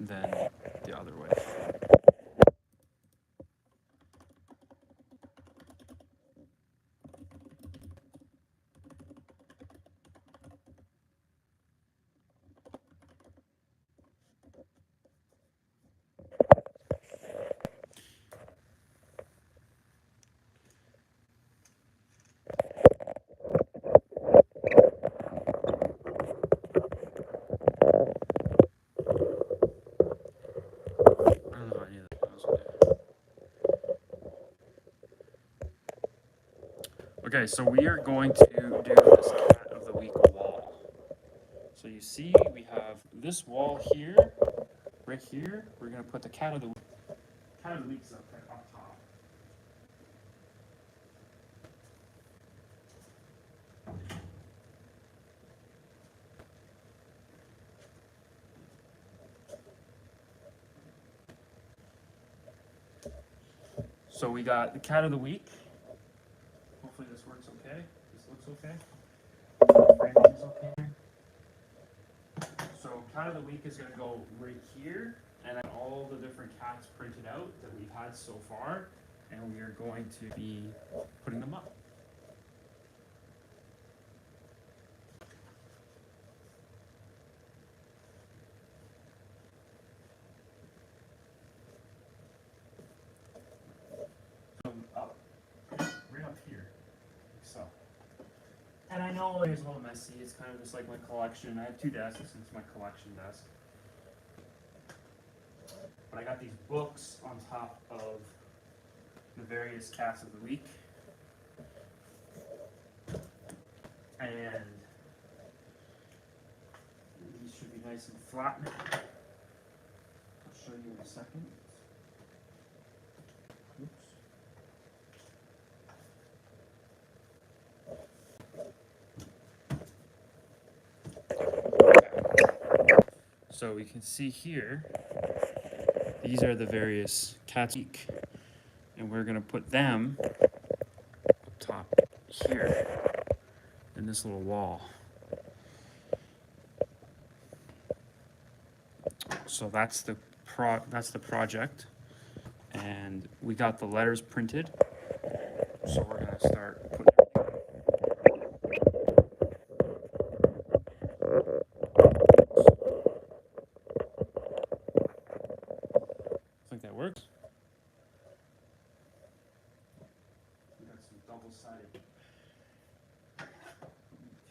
than the other way. I don't know any of that. Okay, so we are going to do this cat of the week wall. So you see we have this wall here, right here. We're going to put the cat of the week. Cat of the week's up there, up top. So we got the cat of the week. Hopefully this works okay. This looks okay. Framing is okay. So cat of the week is going to go right here, and then all the different cats printed out that we've had so far, and we are going to be putting them up. So up, right up here, like so. And I know it's a little messy. It's kind of just like my collection. I have two desks. It's my collection desk. But I got these books on top of the various cats of the week. And these should be nice and flat. I'll show you in a second. Oops. So we can see here, these are the various cats week, and we're gonna put them up top here in this little wall. So that's the project, and we got the letters printed. So we're gonna start putting. I think that works. We got some double-sided.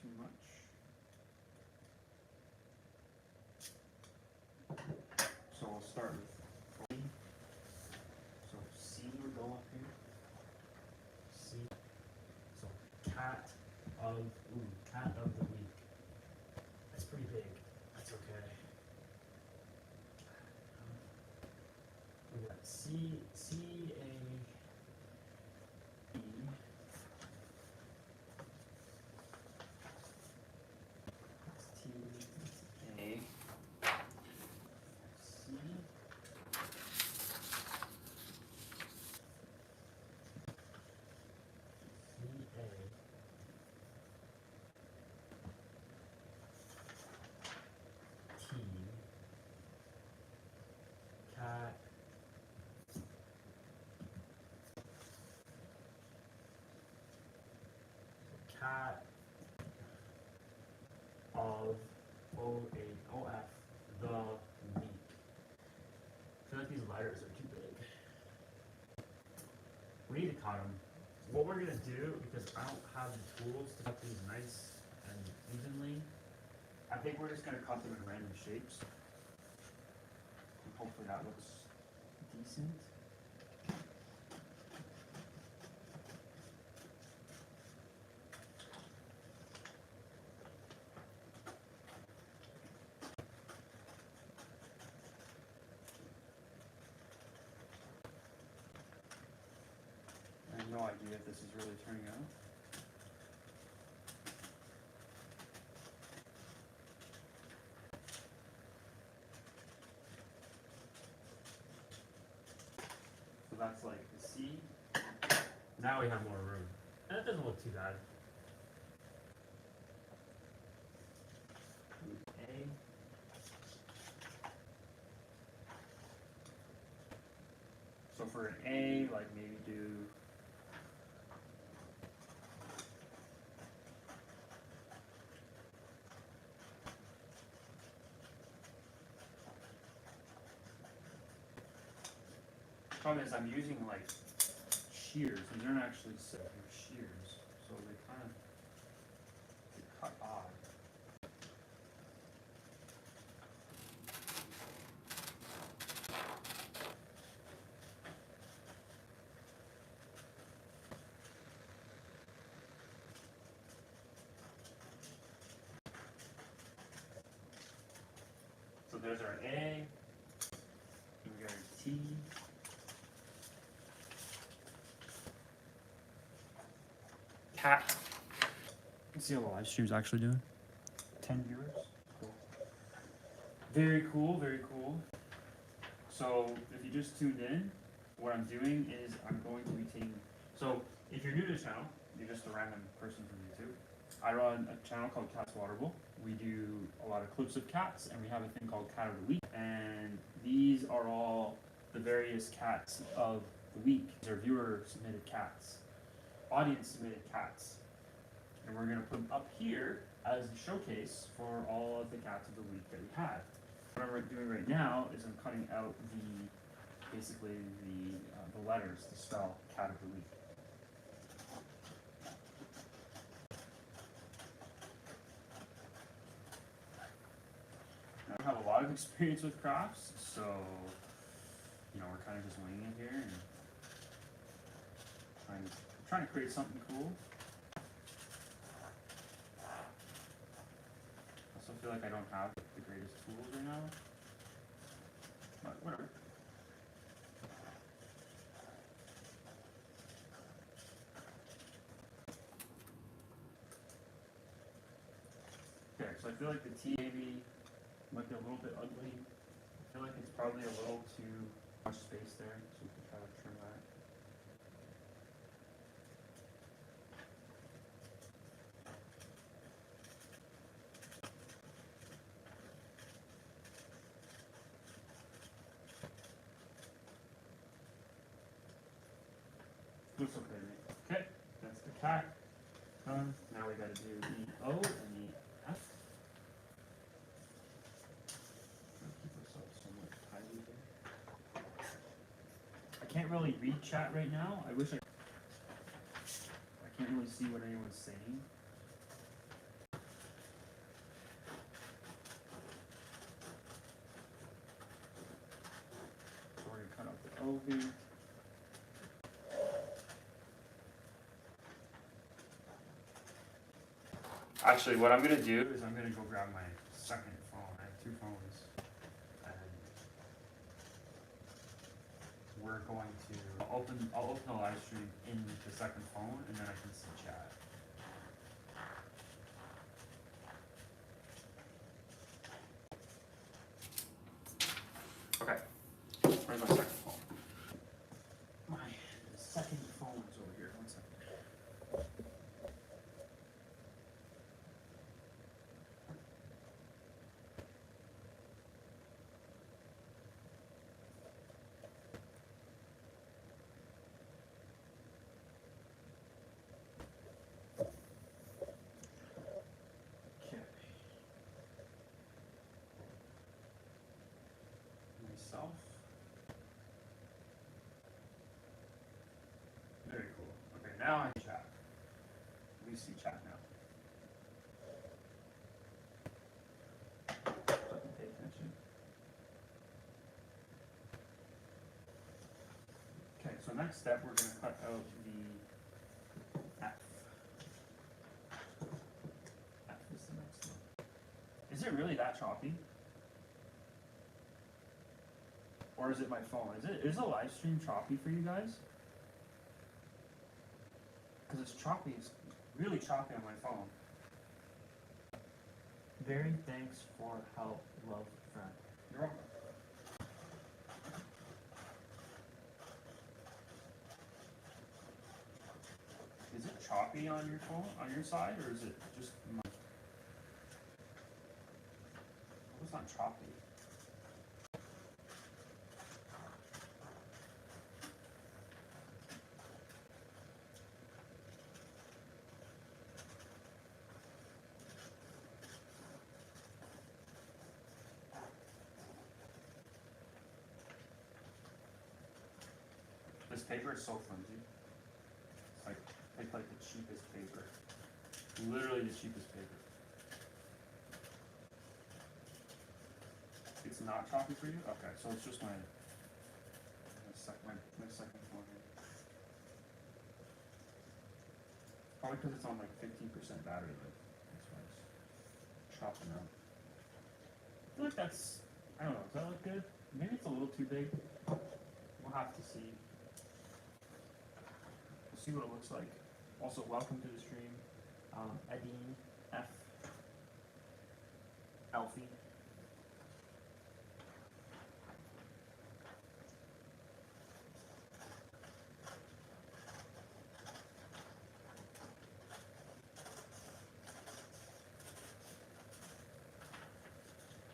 Too much. So we'll start with C. So C would go up here. C. So cat of the week. That's pretty big. That's okay. We got C A E. T A C. Cat of O-F, the week. I feel like these letters are too big. We need to cut them. What we're gonna do, because I don't have the tools to cut these nice and evenly, I think we're just gonna cut them in random shapes. And hopefully that looks decent. I have no idea if this is really turning out. So that's like the C. Now we have more room. And it doesn't look too bad. A. for an A, like maybe do problem is I'm using like shears. These aren't actually set, they're shears, so they kind of cut odd. So there's our A, and we got our T. Cat. Let's see how the live stream's actually doing. 10 viewers. Cool. Very cool, very cool. So if you just tuned in, what I'm doing is I'm going to be taking, so if you're new to the channel, you're just a random person from YouTube. I run a channel called Cat's Water Bowl. We do a lot of clips of cats, and we have a thing called Cat of the Week. And these are all the various cats of the week. These are viewer submitted cats, audience submitted cats. And we're gonna put them up here as a showcase for all of the cats of the week that we had. What I'm doing right now is I'm cutting out basically the letters to spell cat of the week. I don't have a lot of experience with crafts, so you know we're kind of just winging it here and trying to create something cool. I also feel like I don't have the greatest tools right now, but whatever. Okay, so I feel like the T maybe might be a little bit ugly. I feel like it's probably a little too much space there, so we can try to trim that. Looks okay to me. Okay, that's the cat. Now we gotta do the O and the F. Keep ourselves somewhat tidy here. I can't really read chat right now. I wish I can't really see what anyone's saying. So we're gonna cut off the O here. Actually, what I'm gonna do is I'm gonna go grab my second phone. I have two phones, and we're going to I'll open the live stream in the second phone, and then I can see chat. Okay, where's my second phone? My second phone is over here. One second. Myself. Very cool. Okay, now I can chat. We see chat now. So I can pay attention. Okay, so next step we're going to cut out the F. F is the next one. Is it really that choppy? Or is it my phone? Is the live stream choppy for you guys? Because it's choppy, it's really choppy on my phone. Very thanks for help, love, friend. You're welcome. Is it choppy on your phone, on your side, or is it just my... It's not choppy. this paper is so flimsy. It's like, pick like the cheapest paper. Literally the cheapest paper. It's not chalky for you? Okay, so it's just my second one. Probably because it's on like 15% battery life. That's why it's chopping out. I feel like that's, I don't know, does that look good? Maybe it's a little too big. We'll have to see. We'll see what it looks like. Also, welcome to the stream. Adine F. Alfie.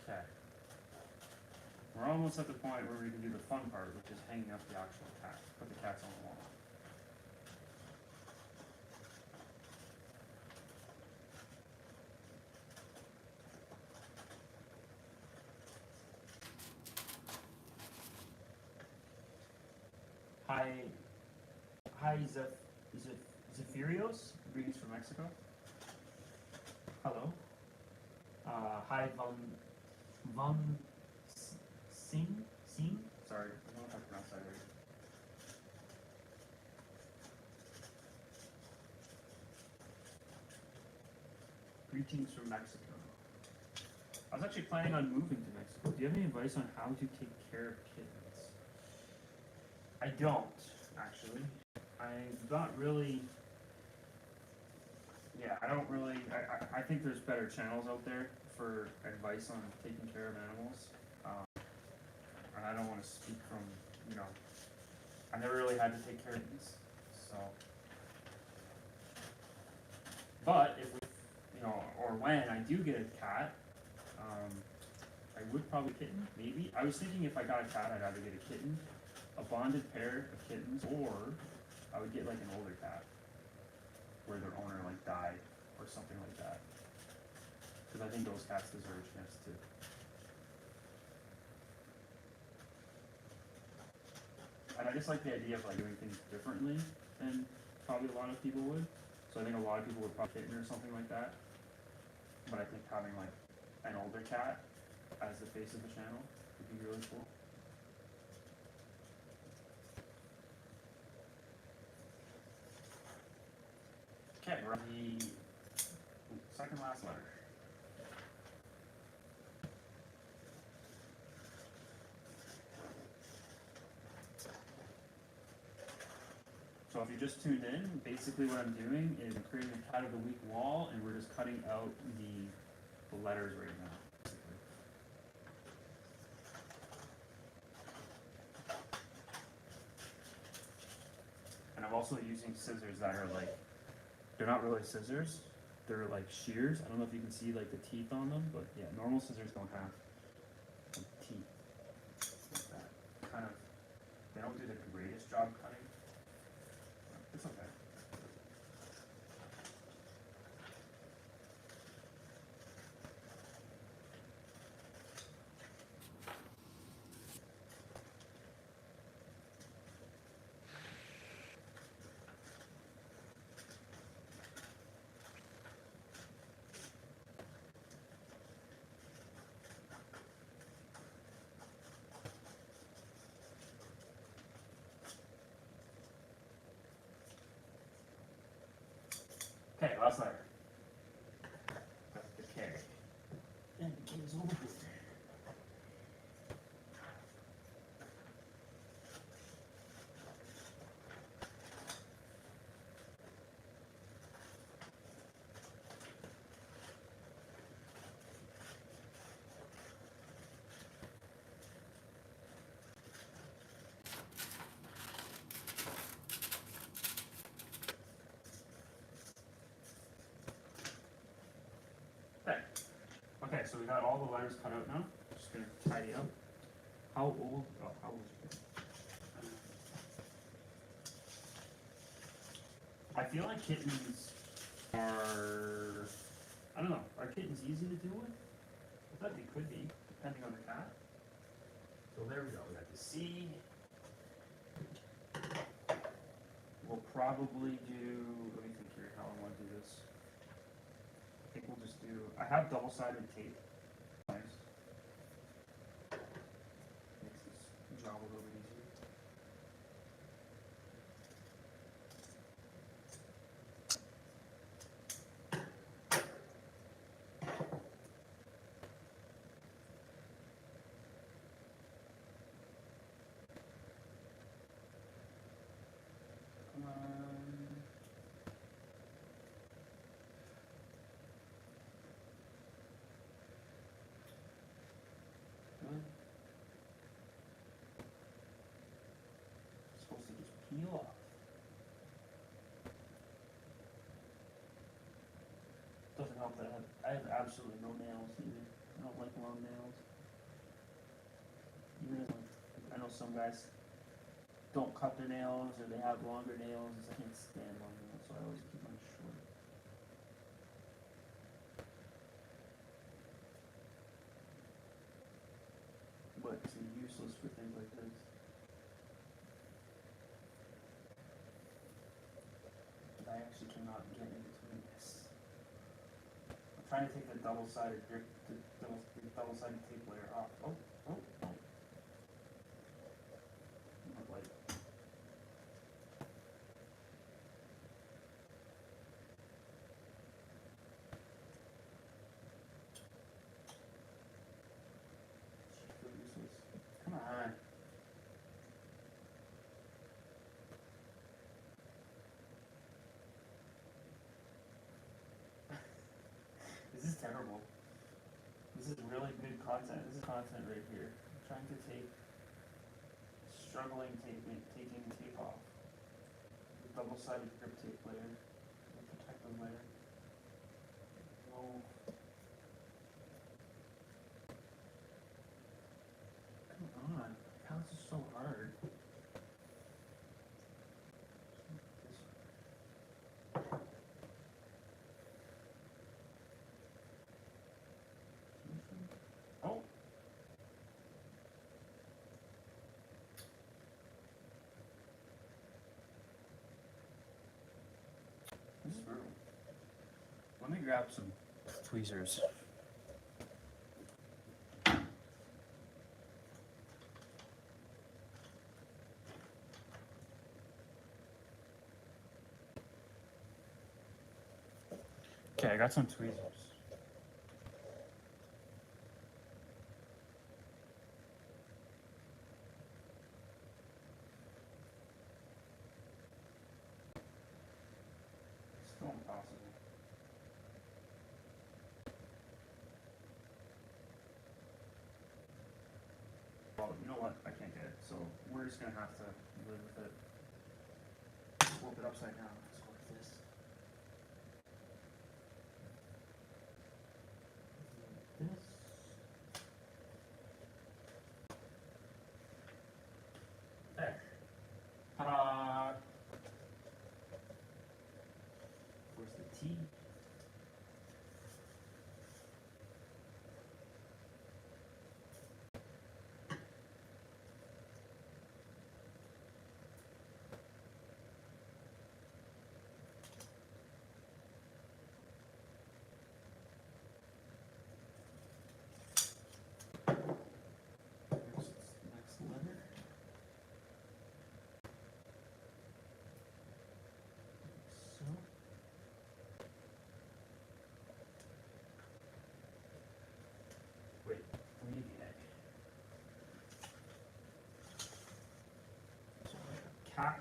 Okay. We're almost at the point where we can do the fun part, which is hanging up the actual cat. Put the cats on the wall. Hi, Zephirios. Greetings from Mexico. Hello. Hi, Von Sing? Sorry, I don't know if I pronounced that right. Greetings from Mexico. I was actually planning on moving to Mexico. Do you have any advice on how to take care of kittens? I don't, actually. I've not really... Yeah, I don't really... I think there's better channels out there for advice on taking care of animals. And I don't want to speak from, you know... I never really had to take care of these, so... But if we, you know, or when I do get a cat, I would probably kitten, maybe. I was thinking if I got a cat, I'd either get a kitten, a bonded pair of kittens, or I would get like an older cat, where their owner like died, or something like that. Because I think those cats deserve a chance too. And I just like the idea of like doing things differently than probably a lot of people would. So I think a lot of people would probably kitten or something like that. But I think having like an older cat as the face of the channel would be really cool. Okay, we're on the second last letter. So if you just tuned in, basically what I'm doing is I'm creating a cat of the week wall, and we're just cutting out the letters right now. Basically. And I'm also using scissors that are like, they're not really scissors, they're like shears. I don't know if you can see like the teeth on them, but yeah, normal scissors don't have like, teeth like that. Kind of, they don't do the greatest job cutting. It's okay. Okay, last letter. That's the K. And the K is over here. Okay, so we got all the letters cut out now. Just gonna tidy up. How old? Oh, how old is it? I feel like kittens are, I don't know, are kittens easy to deal with? I thought they could be, depending on the cat. So there we go, we got the C. probably do, let me think here how I want to do this. I think we'll just do, I have double-sided tape. Nice. Makes this job a little bit easier. Come on. Good. It's supposed to just peel off. Doesn't help that I have absolutely no nails either. I don't like long nails. Even if, I know some guys don't cut their nails or they have longer nails. I can't stand long nails, so I always keep mine short. But it's useless for things like this. But I actually cannot get in between this. I'm trying to take the double-sided grip, the double-sided tape layer off. Oh. Not like. Useless. Come on. This is terrible. This is really good content. This is content right here. I'm trying to take, struggling taking tape off. The double-sided grip tape layer, the protective layer. Oh. Come on. How is this so hard? Oh. This is brutal. Let me grab some tweezers. Okay, I got some tweezers. Still impossible. Well, you know what? I can't get it, so we're just gonna have to live with it. Flip it upside down. Let's go like this. This. There. Ta-da! Where's the T? Next letter. So. Wait, let me get cat.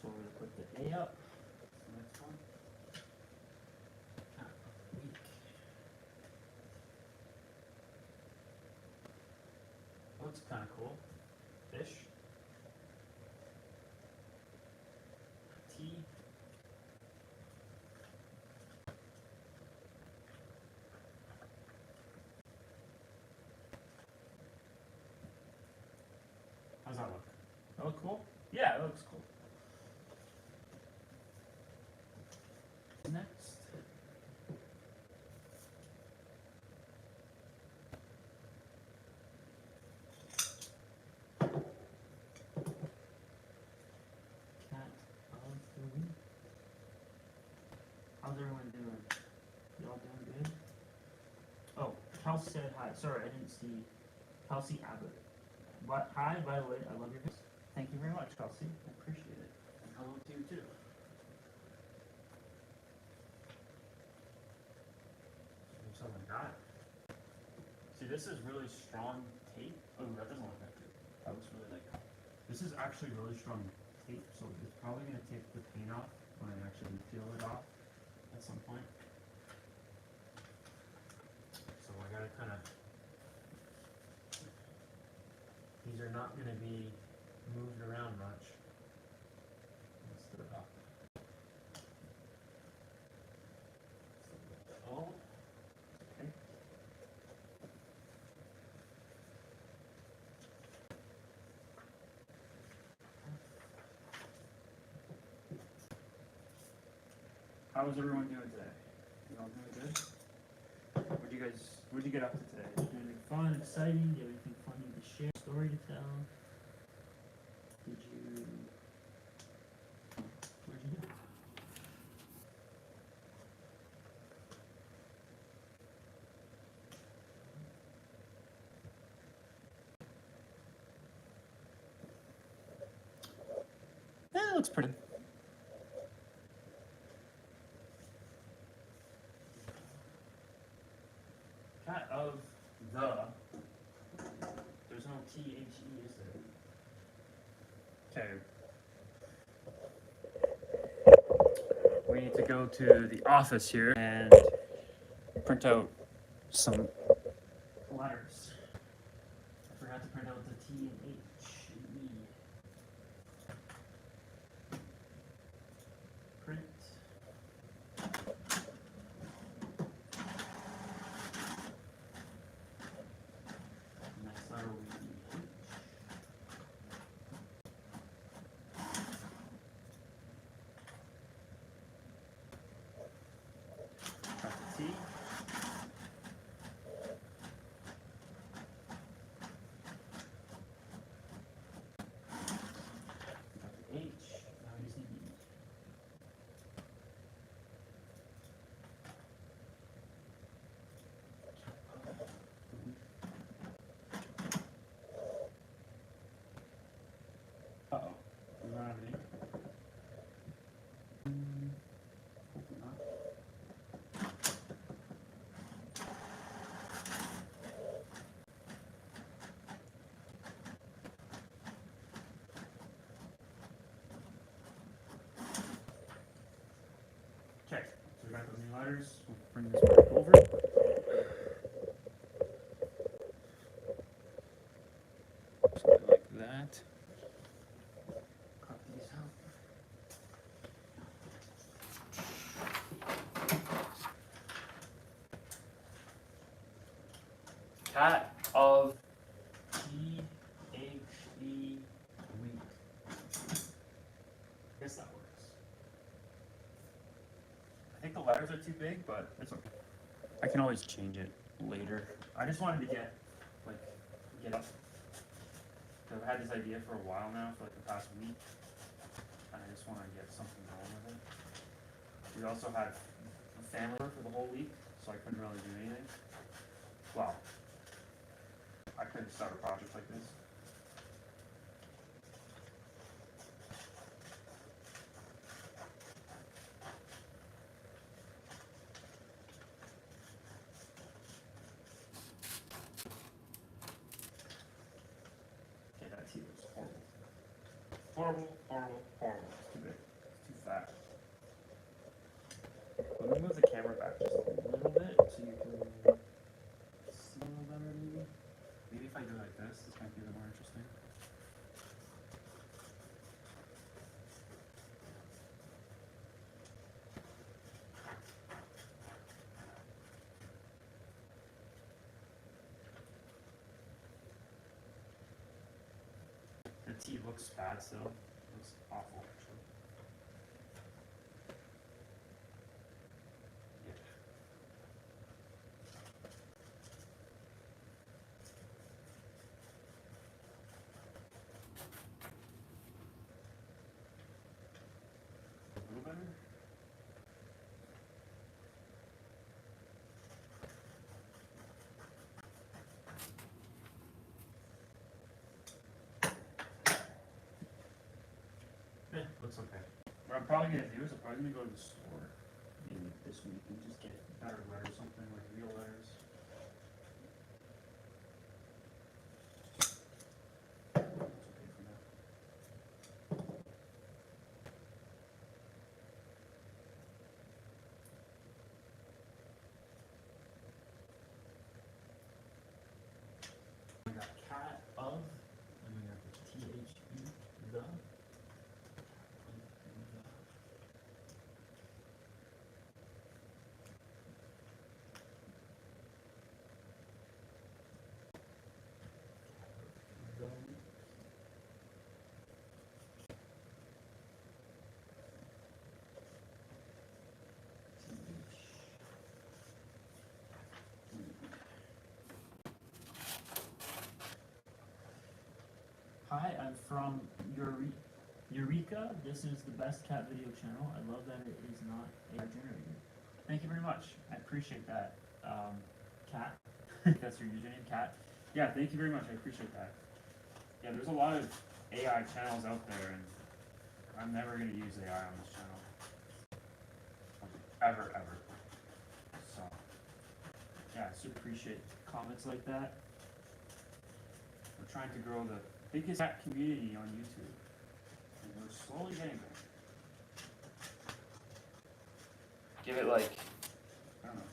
So we're gonna put the A up. The next one. Week. Oh, that's kind of cool. Fish. T. How's that look? That look cool? Yeah, it looks cool. Kelsey said hi. Sorry, I didn't see. Kelsey Abbott. What? Hi, Violet. I love your voice. Thank you very much, Kelsey. I appreciate it. And hello to you too. Something like that. See, this is really strong tape. Oh, that doesn't look that good. That looks really like. This is actually really strong tape, so it's probably gonna take the paint off when I actually peel it off at some point. So I gotta kind of. These are not gonna be moved around much. Let's put it up. Oh. Okay. How's everyone doing today? You all doing good? What'd you get up to today? Did you do anything fun, exciting? Do you have anything funny to share? Story to tell? Did you? What'd you do? That looks pretty. Cat of the. There's no THE, is there? Okay. We need to go to the office here and print out some letters. I forgot to print out the T and H. Print. Next letter will be H. Got the T. Got the H. Now we just need the E. Uh-oh. We don't have any. Hopefully not. Okay, so we got those new letters. We'll bring this back over. Something like that. Cut these out. Cat of THE week. Guess that works. I think the letters are too big, but it's okay. I can always change it later. I just wanted to get up. I've had this idea for a while now, for like the past week, and I just want to get something going with it. We also had a family for the whole week, so I couldn't really do anything. Well, I couldn't start a project like this. Okay, that T looks horrible. Horrible, horrible, horrible. It's too big. It's too fat. Let me move the camera back just a little bit so you can see a little better maybe. Maybe if I do it like this might be a bit more interesting. The T looks bad still. It looks awful actually. Yeah. A little better. looks okay. What I'm probably gonna do is I'm probably gonna go to the store maybe this week and just get better letters, something like real letters. That's okay for now. We got cat of, and we got the THE, the. Hi, I'm from Eureka. This is the best cat video channel. I love that it is not AI generated. Thank you very much. I appreciate that, Cat. That's your username, Cat. Yeah, thank you very much. I appreciate that. Yeah, there's a lot of AI channels out there, and I'm never going to use AI on this channel. Ever. So, yeah, I super appreciate comments like that. We're trying to grow the biggest cat community on YouTube, and we're slowly getting there. Give it like, I don't know.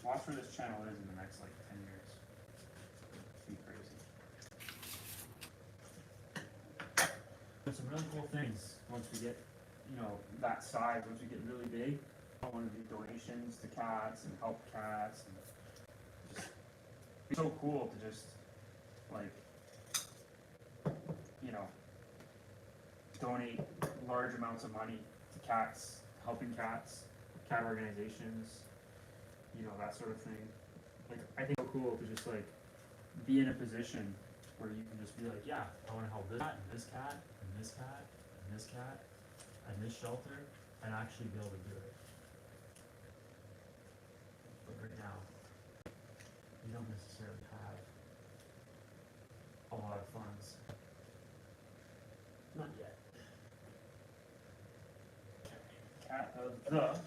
Watch where this channel is in the next like 10 years. It's gonna be crazy. There's some really cool things once we get, that size, once we get really big. I want to do donations to cats and help cats, and just it's so cool to just like, donate large amounts of money to cats, helping cats, cat organizations, that sort of thing. Like, I think it's so cool to just like be in a position where you can just be like, yeah, I want to help this cat and this cat and this cat and this cat and this shelter, and actually be able to do it. But right now, you don't necessarily have a lot of funds. Not yet. Cat of the.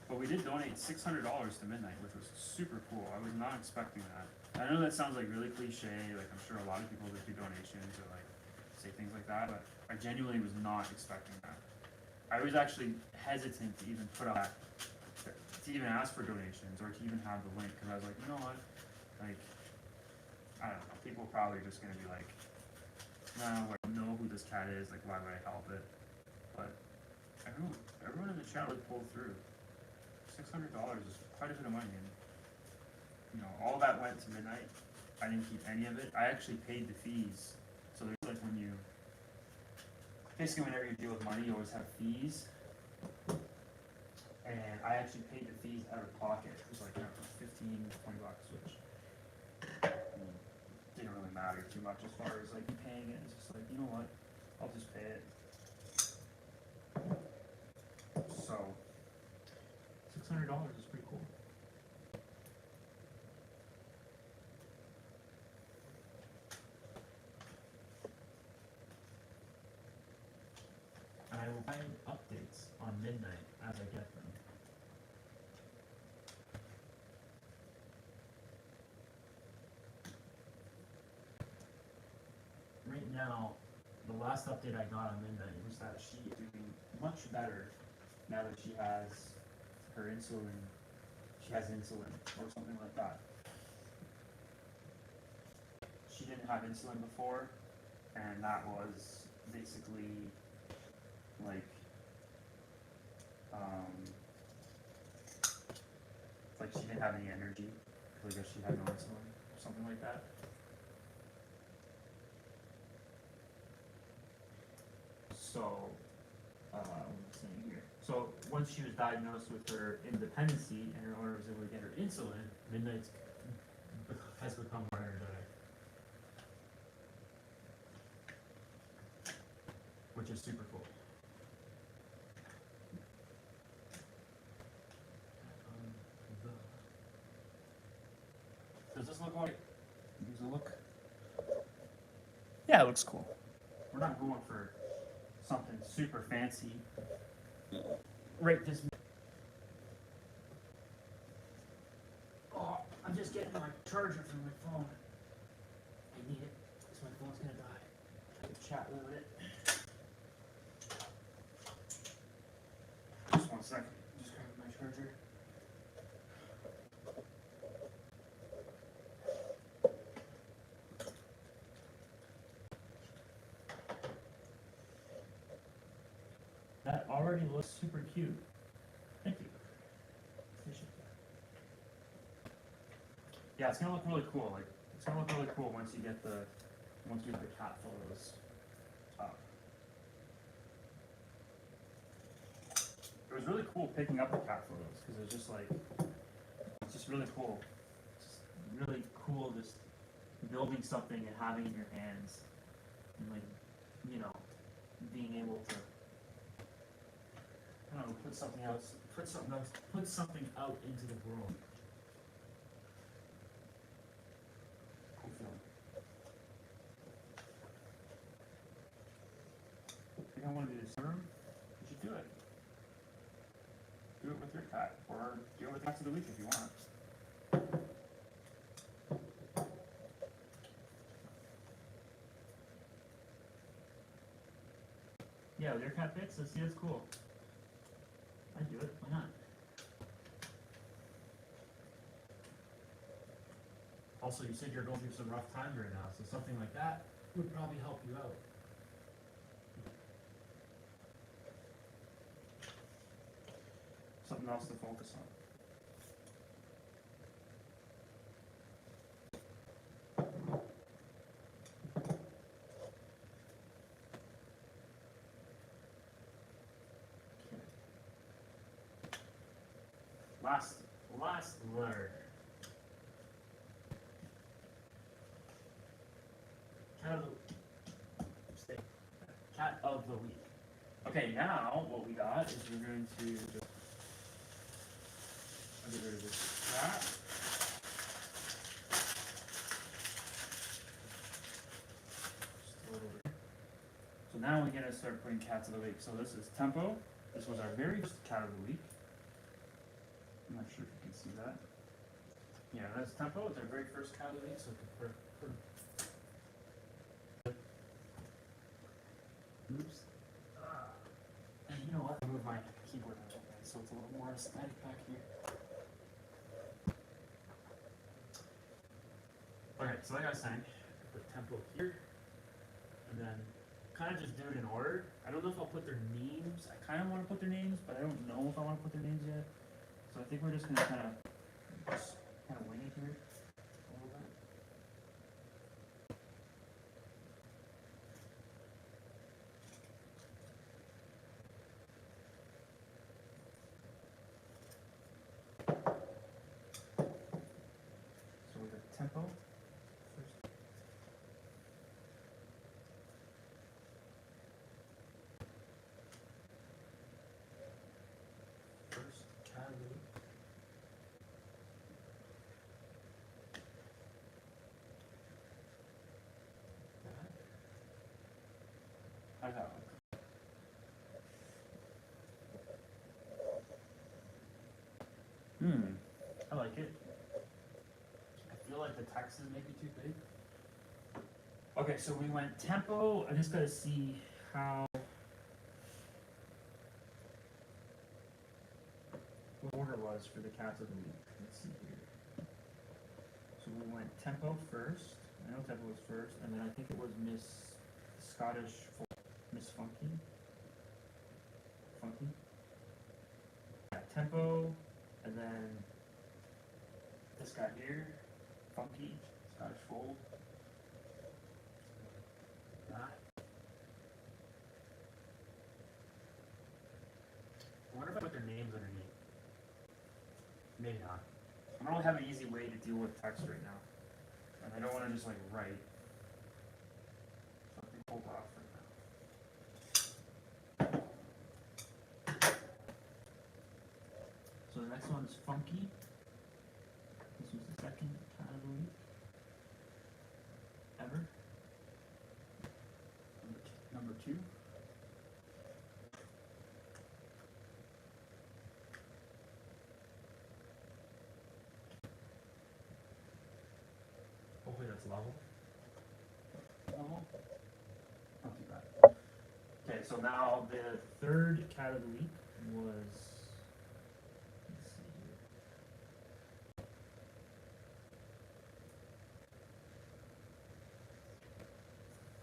But we did donate $600 to Midnight, which was super cool. I was not expecting that. I know that sounds like really cliche, like I'm sure a lot of people that do donations or like say things like that, but I genuinely was not expecting that. I was actually hesitant to even put up, to even ask for donations or to even have the link, because I was like, you know what, like, I don't know, people are probably just gonna be like, no, I know who this cat is, like why would I help it? But everyone in the chat would pull through. $600 is quite a bit of money, and all that went to Midnight. I didn't keep any of it. I actually paid the fees. So there's like basically whenever you deal with money, you always have fees. And I actually paid the fees out of pocket. It was like, I don't know, 15, 20 bucks, which didn't really matter too much as far as like paying it. It's just like, you know what, I'll just pay it. So $600 is pretty cool. And I will find updates on Midnight as I get them. Right now, the last update I got on Midnight was that she is doing much better now that she has her insulin. She has insulin or something like that. She didn't have insulin before, and that was basically like she didn't have any energy because I guess she had no insulin or something like that. So, what am I saying here? So once she was diagnosed with her independency and her owner was able to get her insulin, Midnight has become more energetic, which is super cool. The this look like? Does it look? Yeah, it looks cool. We're not going for something super fancy. Right this minute. Oh, I'm just getting my charger from my phone. I need it because my phone's gonna die. I can chat with it. Just 1 second. Just grab my charger. That already looks super cute. Thank you. Appreciate that. Yeah, it's gonna look really cool. Like it's gonna look really cool once you get the cat photos up. It was really cool picking up the cat photos because it was just like it's just really cool. It's just really cool just building something and having it in your hands and like being able to I don't know, put something out into the world. Cool feeling. If you don't want to do this room, you should do it. Do it with your cat, or do it with cats of the week if you want. Yeah, with your cat pics, let's see, that's cool. I'd do it, why not? Also, you said you're going through some rough times right now, so something like that would probably help you out. Something else to focus on. Last letter. Cat of the week. Okay, now what we got is we're going to just get rid of this cat. So now we're gonna start putting cats of the week. So this is Tempo. This was our very first cat of the week. I'm not sure if you can see that. Yeah, that's Tempo. It's our very first cat of the week. So oops. And you know what? I'll move my keyboard out of the way so it's a little more aesthetic back here. Okay, so like I was saying, put Tempo here, and then kind of just do it in order. I don't know if I'll put their names. I kind of want to put their names, but I don't know if I want to put their names yet. So I think we're just gonna kind of wing it here a little bit. So we got Tempo first. First cat of the week. How's that look? I like it. I feel like the text is maybe too big. Okay, so we went Tempo. I just gotta see how what order was for the cats of the week. Let's see here. So we went Tempo first. I know Tempo was first, and then I think it was Miss Scottish Miss Funky. Yeah, Tempo, and then this guy here, Funky, Scottish Fold. That. I wonder if I put their names underneath. Maybe not. I don't really have an easy way to deal with text right now. And I don't want to just like write. So I can hold off for now. So the next one is Funky. This was the second cat of the week. number 2. Hopefully that's level. Level. Not too bad. Okay, so now the third cat of the week was, let's see here.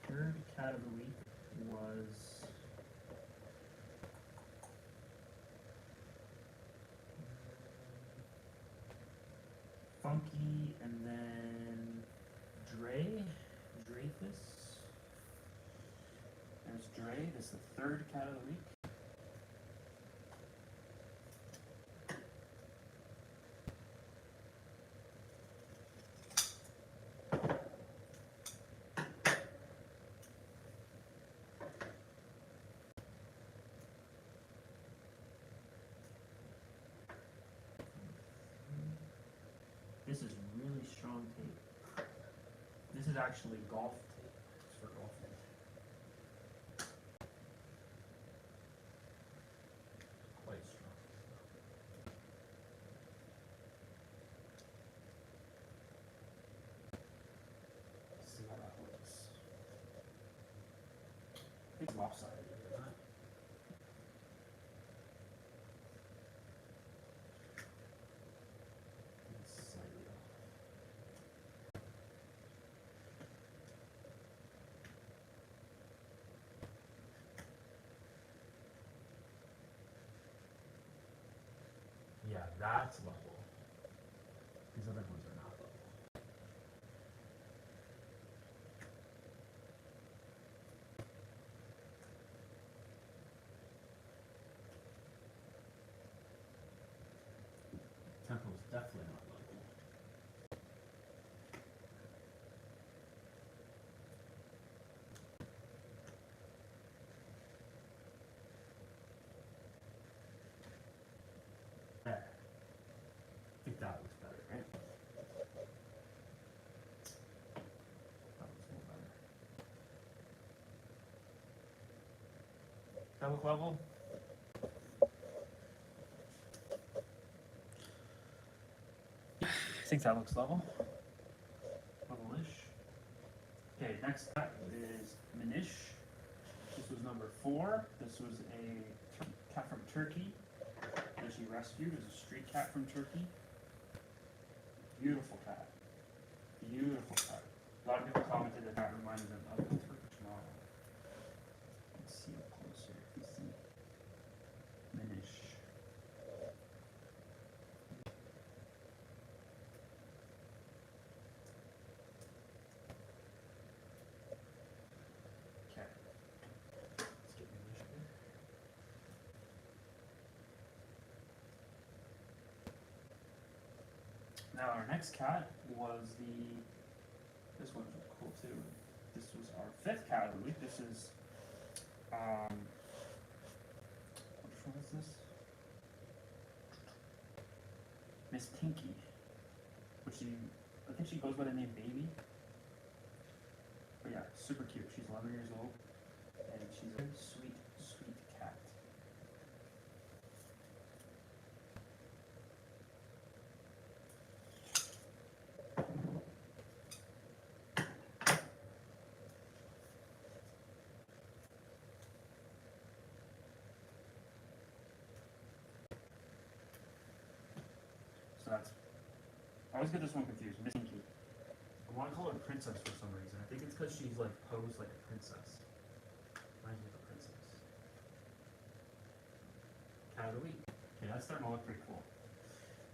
Third cat of the week was Funky, and then Dreyfus. There's Dre, this is the third cat of the week. This is really strong tape. This is actually golf tape. It's for golfing. Quite strong. Let's see how that looks. I think it's lopsided, isn't it? It's slightly off. Yeah, that's level. These other ones are not level. Tempo is definitely not level. There. I think that looks better, right? That looks more better. That look level? I think that looks level. Level-ish. Okay, next cat is Minish. This was number 4. This was a cat from Turkey that she rescued. It was a street cat from Turkey. Beautiful cat. Beautiful cat. A lot of people commented that that reminded them of the Turkish model. Let's see up closer if you see Minish. Okay. Let's get Minish here. Now our next cat was this one was cool too. This was our 5th cat of the week. This is, which one is this? Miss Pinky, which I think she goes by the name Baby. But yeah, super cute. She's 11 years old, and she's a sweet, sweet cat. So that's, I always get this one confused, Miss Pinky. I want to call her Princess for some reason. I think it's because she's like posed like a princess. Reminds me of a princess. Cat of the week. Okay, that's starting to look pretty cool.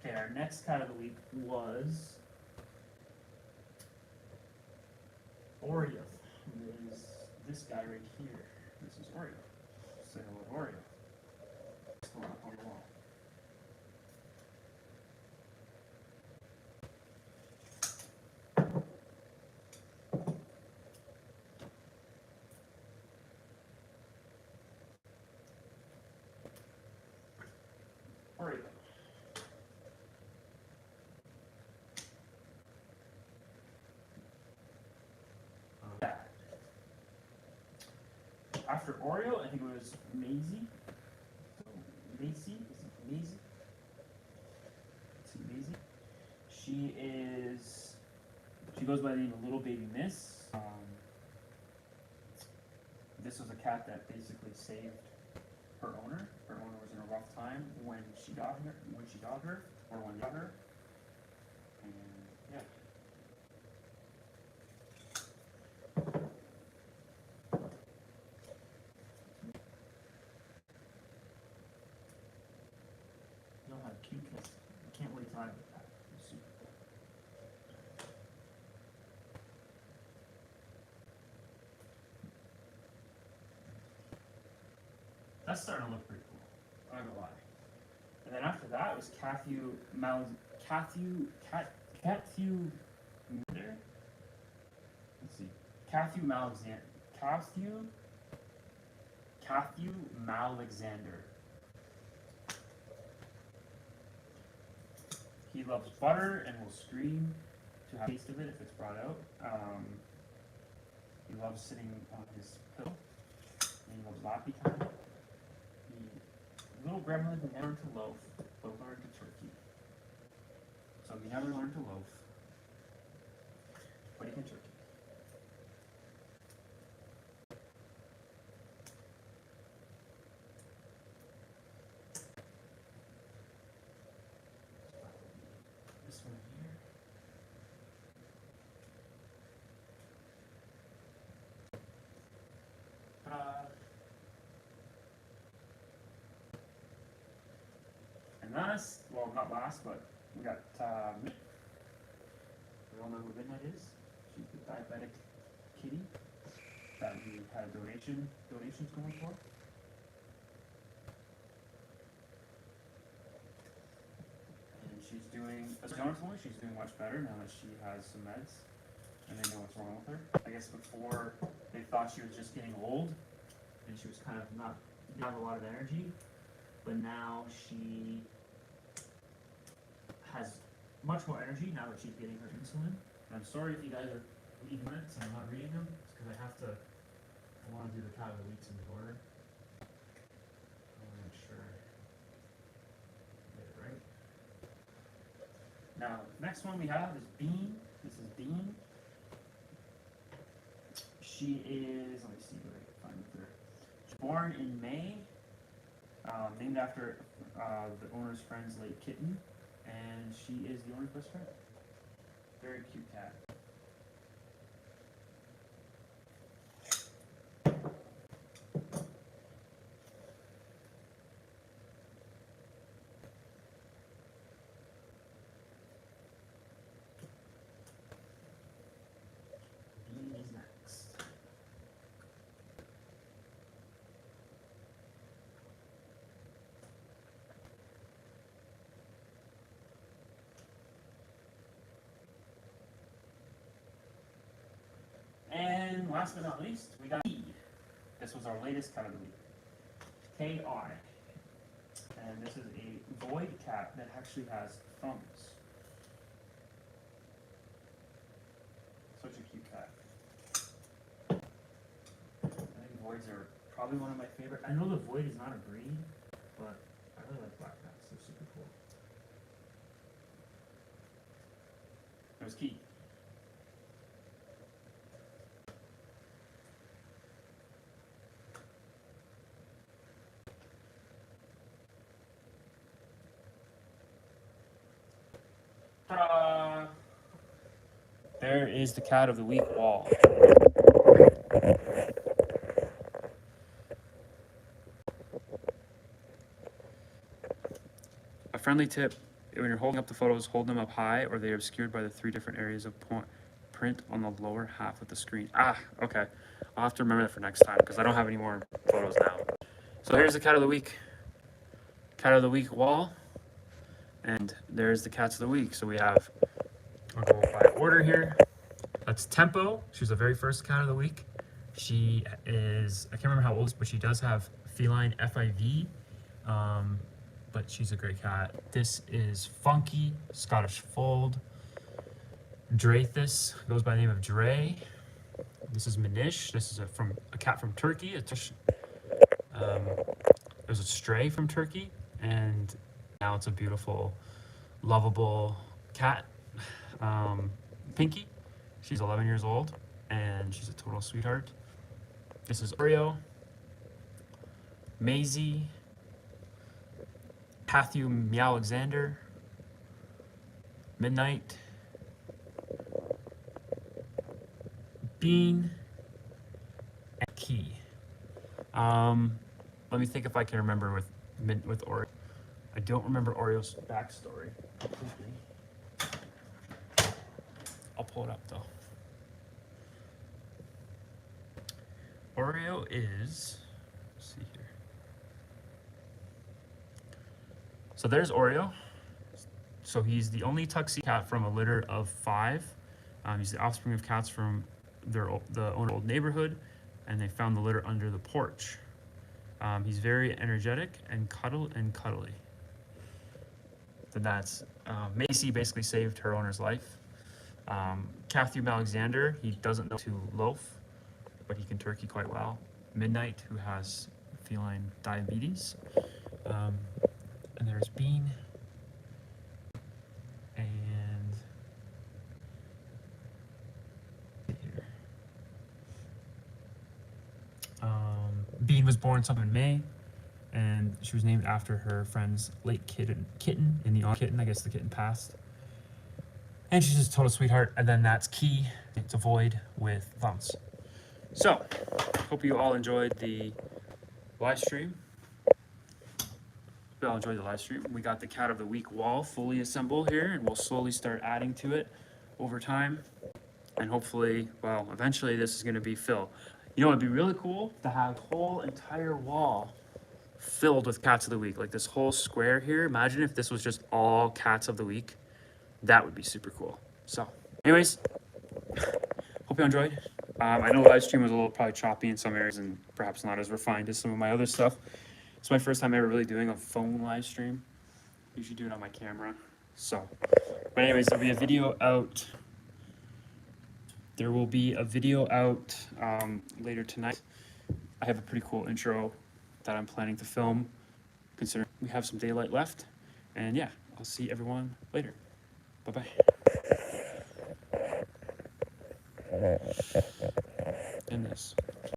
Okay, our next cat of the week was Oreo. It is this guy right here. This is Oreo. Say hello to Oreo. Still up on the wall. Oreo. after Oreo, I think it was Maisie. So Macy, is it Maisie? Let's see, Maisie. She goes by the name of Little Baby Miss. This was a cat that basically saved her owner. Her owner was in a rough time when she got her, or when got her. And yeah. You'll have cute kids. I can't wait till I have that. That's starting to look pretty cool. I'm not gonna lie. And then after that was Cathu Malexander. He loves butter and will scream to have a taste of it if it's brought out. He loves sitting on his pillow. And he loves lappy time. Little gremlin who never learned to loaf, but learned to turkey. So he never learned to loaf, but he can turkey. This one here. And last, well, not last, but we got we all know who Midnight is. She's the diabetic kitty that we had donations going for. And she's doing, as Jonah told me, she's doing much better now that she has some meds and they know what's wrong with her. I guess before they thought she was just getting old and she was kind of not have a lot of energy, but now she has much more energy now that she's getting her insulin. And I'm sorry if you guys are reading minutes and I'm not reading them. It's because I want to do the cat of the weeks in the order. I want to make sure I get it right. Now, next one we have is Bean. This is Bean. She is, let me see what I can find with her. She's born in May, named after the owner's friend's late kitten. And she is the owner's best friend. Very cute cat. Bean is next. And last but not least, we got E. This was our latest cat of the week. K.I. And this is a void cat that actually has thumbs. Such a cute cat. I think voids are probably one of my favorite. I know the void is not a breed, but I really like black cats. They're super cool. There's Key. Ta-da! There is the cat of the week wall. A friendly tip, when you're holding up the photos, hold them up high or they are obscured by the 3 different areas of print on the lower half of the screen. Okay. I'll have to remember that for next time because I don't have any more photos now. So here's the cat of the week. Cat of the week wall. And there's the cats of the week. So we have, I'll go by order here. That's Tempo. She was the very first cat of the week. She is, I can't remember how old, but she does have feline FIV. But she's a great cat. This is Funky, Scottish Fold. Drathis goes by the name of Dre. This is Manish. This is a cat from Turkey. It was a stray from Turkey, and now it's a beautiful, lovable cat. Pinky. She's 11 years old, and she's a total sweetheart. This is Oreo, Maisie, Matthew Meow-Alexander, Midnight, Bean, and Key. Let me think if I can remember with Oreo. I don't remember Oreo's backstory completely. I'll pull it up though. Oreo is, let's see here. So there's Oreo. So he's the only tuxedo cat from a litter of 5. He's the offspring of cats from the owner's old neighborhood, and they found the litter under the porch. He's very energetic and cuddly. Then that's Macy basically saved her owner's life. Matthew Alexander, he doesn't know to loaf, but he can turkey quite well. Midnight, who has feline diabetes. And there's Bean. And here. Bean was born sometime in May, and she was named after her friend's late kitten in the kitten. I guess the kitten passed. And she's just a total sweetheart. And then that's Key. It's a void with thumbs. So, hope you all enjoyed the live stream. We all enjoyed the live stream. We got the Cat of the Week wall fully assembled here, and we'll slowly start adding to it over time. And hopefully, well, eventually this is going to be filled. You know, it'd be really cool to have a whole entire wall filled with Cats of the Week. Like this whole square here. Imagine if this was just all Cats of the Week. That would be super cool. So, anyways, hope you enjoyed. I know the live stream was a little probably choppy in some areas and perhaps not as refined as some of my other stuff. It's my first time ever really doing a phone live stream. I usually do it on my camera. So, but anyways, there'll be a video out. There will be a video out later tonight. I have a pretty cool intro that I'm planning to film, considering we have some daylight left. And yeah, I'll see everyone later. Bye-bye. In this.